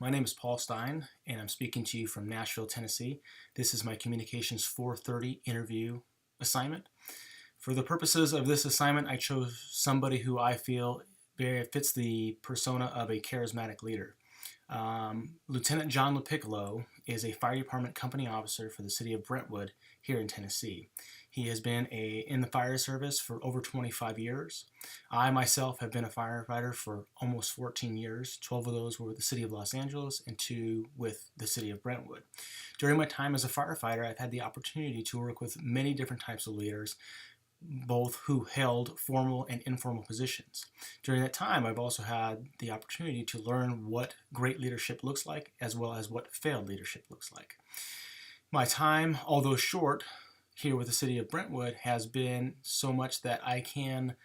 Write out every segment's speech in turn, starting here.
My name is Paul Stein, and I'm speaking to you from Nashville, Tennessee. This is my Communications 430 interview assignment. For the purposes of this assignment, I chose somebody who I feel very fits the persona of a charismatic leader. Lieutenant John LaPiccolo is a fire department company officer for the city of Brentwood here in Tennessee. He has been in the fire service for over 25 years. I myself have been a firefighter for almost 14 years. 12 of those were with the city of Los Angeles and 2 with the city of Brentwood. During my time as a firefighter, I've had the opportunity to work with many different types of leaders, both who held formal and informal positions. During that time, I've also had the opportunity to learn what great leadership looks like, as well as what failed leadership looks like. My time, although short, here with the city of Brentwood has been so much that I can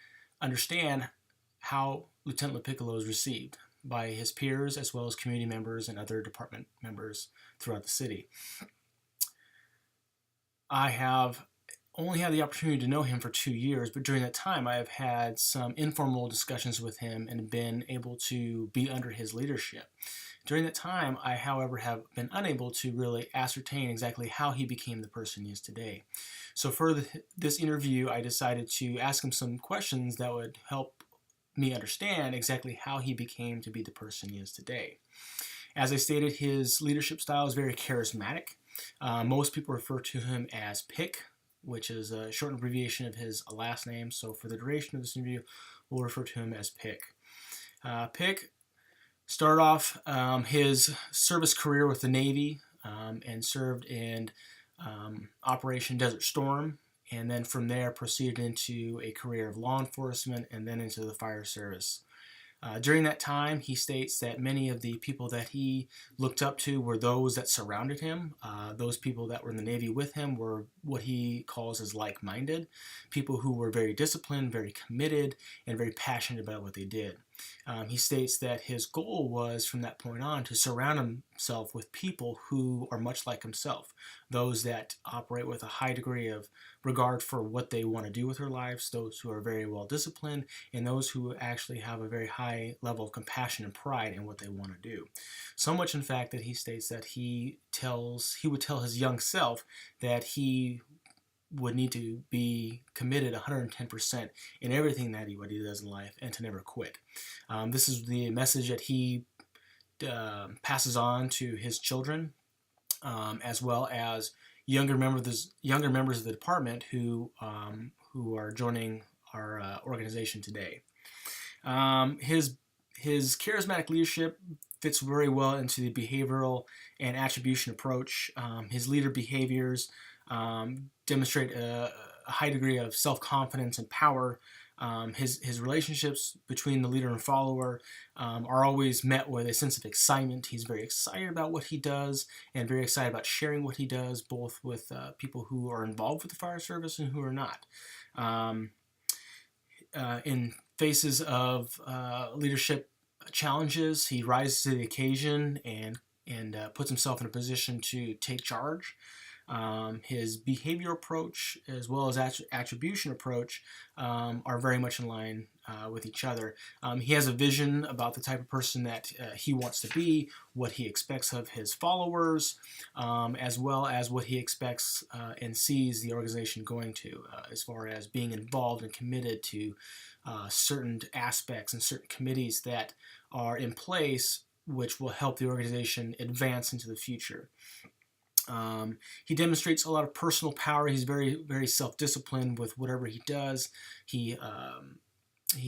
understand how Lieutenant LaPiccolo is received by his peers, as well as community members and other department members throughout the city. I have only had the opportunity to know him for 2 years, but during that time I have had some informal discussions with him and been able to be under his leadership. During that time, I, however, have been unable to really ascertain exactly how he became the person he is today. So for this interview, I decided to ask him some questions that would help me understand exactly how he became to be the person he is today. As I stated, his leadership style is very charismatic. Most people refer to him as Pick, which is a short abbreviation of his last name. So for the duration of this interview, we'll refer to him as Pick. Pick started off his service career with the Navy and served in Operation Desert Storm, and then from there proceeded into a career of law enforcement and then into the fire service. During that time, he states that many of the people that he looked up to were those that surrounded him. Those people that were in the Navy with him were what he calls as like-minded, people who were very disciplined, very committed, and very passionate about what they did. He states that his goal was, from that point on, to surround himself with people who are much like himself, those that operate with a high degree of regard for what they want to do with their lives, those who are very well disciplined, and those who actually have a very high level of compassion and pride in what they want to do. So much, in fact, that he states that he would tell his young self that he would need to be committed 110% in everything that what he does in life and to never quit. This is the message that he passes on to his children, as well as younger members of the department who are joining our organization today. His charismatic leadership fits very well into the behavioral and attribution approach. His leader behaviors demonstrate a high degree of self-confidence and power. His relationships between the leader and follower are always met with a sense of excitement. He's very excited about what he does and very excited about sharing what he does, both with people who are involved with the fire service and who are not. In faces of leadership challenges, he rises to the occasion and puts himself in a position to take charge. His behavior approach as well as attribution approach are very much in line with each other. He has a vision about the type of person that he wants to be, what he expects of his followers, as well as what he expects and sees the organization going to, as far as being involved and committed to certain aspects and certain committees that are in place which will help the organization advance into the future. He demonstrates a lot of personal power. He's very, very self-disciplined with whatever he does. He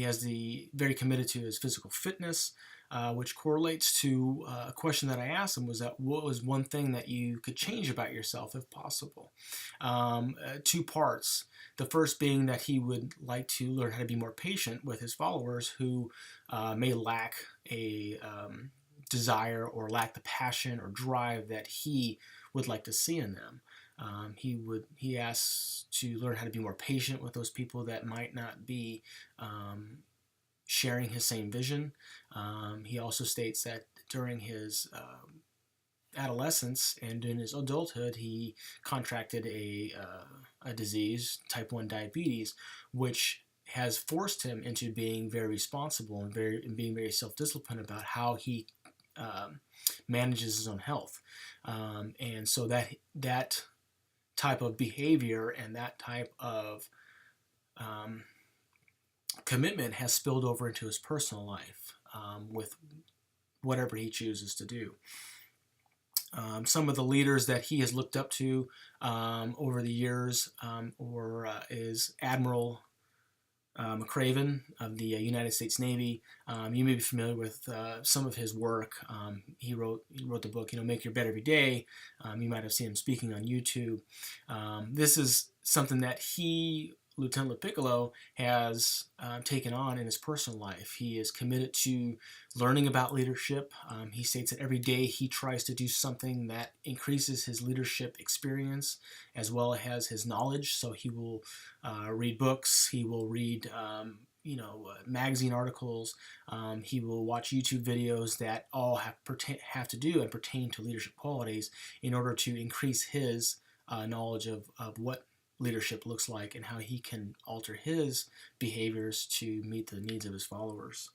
has very committed to his physical fitness, which correlates to a question that I asked him was that what was one thing that you could change about yourself if possible? 2 parts. The first being that he would like to learn how to be more patient with his followers who may lack a desire or lack the passion or drive that he would like to see in them. He asks to learn how to be more patient with those people that might not be sharing his same vision. He also states that during his adolescence and in his adulthood, he contracted a disease, type 1 diabetes, which has forced him into being very responsible and being very self-disciplined about how he manages his own health. And so that type of behavior and that type of commitment has spilled over into his personal life with whatever he chooses to do. Some of the leaders that he has looked up to over the years is Admiral McRaven of the United States Navy. You may be familiar with some of his work. He wrote the book, Make Your Bed Every Day. You might have seen him speaking on YouTube. This is something that Lieutenant LaPiccolo has taken on in his personal life. He is committed to learning about leadership. He states that every day he tries to do something that increases his leadership experience as well as his knowledge. So he will read books, he will read magazine articles, he will watch YouTube videos that all have to do and pertain to leadership qualities in order to increase his knowledge of what leadership looks like and how he can alter his behaviors to meet the needs of his followers.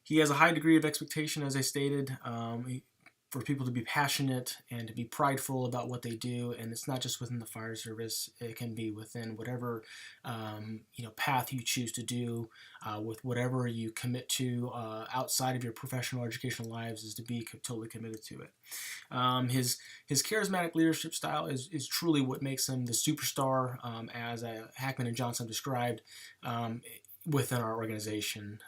He has a high degree of expectation, as I stated, for people to be passionate and to be prideful about what they do. And it's not just within the fire service. It can be within whatever path you choose to do, with whatever you commit to outside of your professional or educational lives, is to be totally committed to it. His charismatic leadership style is truly what makes him the superstar, as Hackman and Johnson described, within our organization.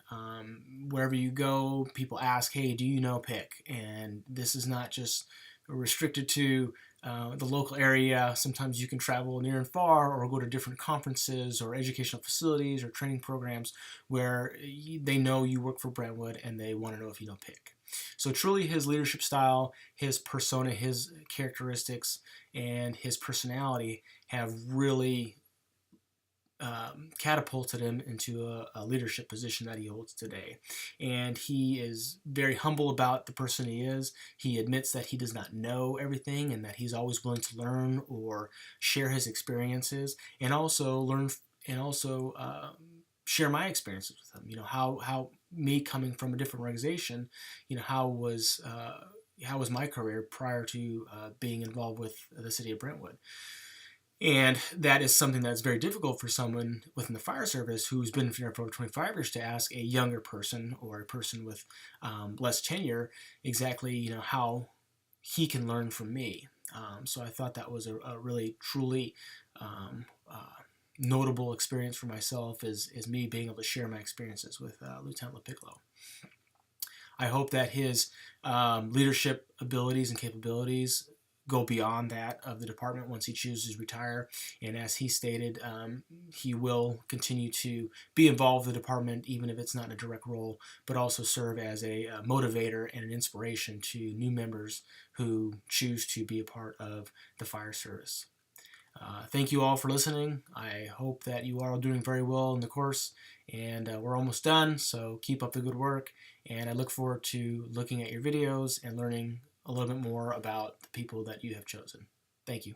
Wherever you go, people ask, hey, do you know Pick? And this is not just restricted to the local area. Sometimes you can travel near and far or go to different conferences or educational facilities or training programs where they know you work for Brentwood and they want to know if you know Pick. So truly his leadership style, his persona, his characteristics, and his personality have really catapulted him into a leadership position that he holds today. And he is very humble about the person he is. He admits that he does not know everything and that he's always willing to learn or share his experiences, and also share my experiences with him. How me coming from a different organization, how was my career prior to being involved with the city of Brentwood. And that is something that's very difficult for someone within the fire service who's been there for over 25 years to ask a younger person or a person with less tenure exactly, how he can learn from me. So I thought that was a really, truly notable experience for myself, is me being able to share my experiences with Lieutenant LaPiccolo. I hope that his leadership abilities and capabilities go beyond that of the department once he chooses to retire. And as he stated, he will continue to be involved with the department, even if it's not in a direct role, but also serve as a motivator and an inspiration to new members who choose to be a part of the fire service. Thank you all for listening. I hope that you are all doing very well in the course, and we're almost done, so keep up the good work, and I look forward to looking at your videos and learning a little bit more about the people that you have chosen. Thank you.